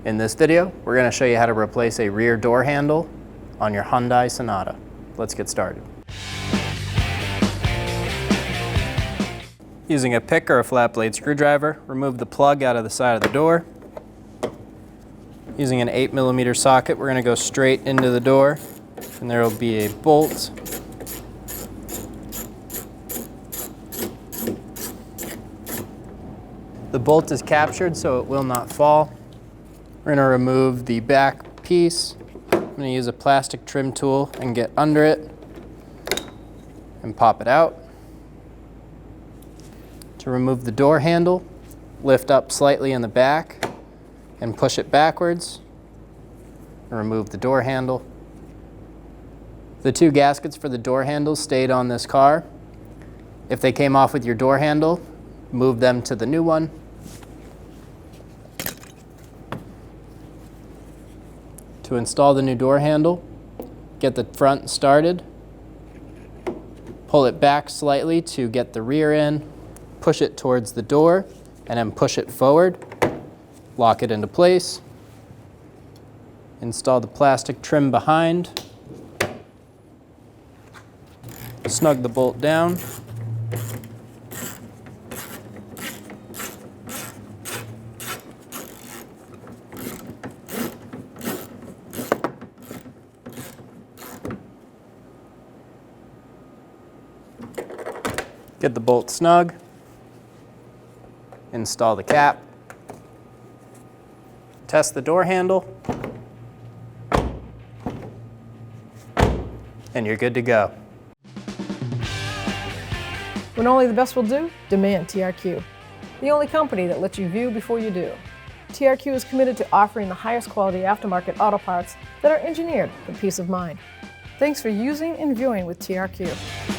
In this video, we're going to show you how to replace a rear door handle on your Hyundai Sonata. Let's get started. Using a pick or a flat blade screwdriver, remove the plug out of the side of the door. Using an 8mm socket, we're going to go straight into the door, and there will be a bolt. The bolt is captured so it will not fall. We're going to remove the back piece. I'm going to use a plastic trim tool and get under it and pop it out. To remove the door handle, lift up slightly in the back and push it backwards and remove the door handle. The two gaskets for the door handles stayed on this car. If they came off with your door handle, move them to the new one. To install the new door handle, get the front started, pull it back slightly to get the rear in, push it towards the door, and then push it forward, lock it into place, install the plastic trim behind, snug the bolt down, get the bolt snug, install the cap, test the door handle, and you're good to go. When only the best will do, demand TRQ. The only company that lets you view before you do. TRQ is committed to offering the highest quality aftermarket auto parts that are engineered for peace of mind. Thanks for using and viewing with TRQ.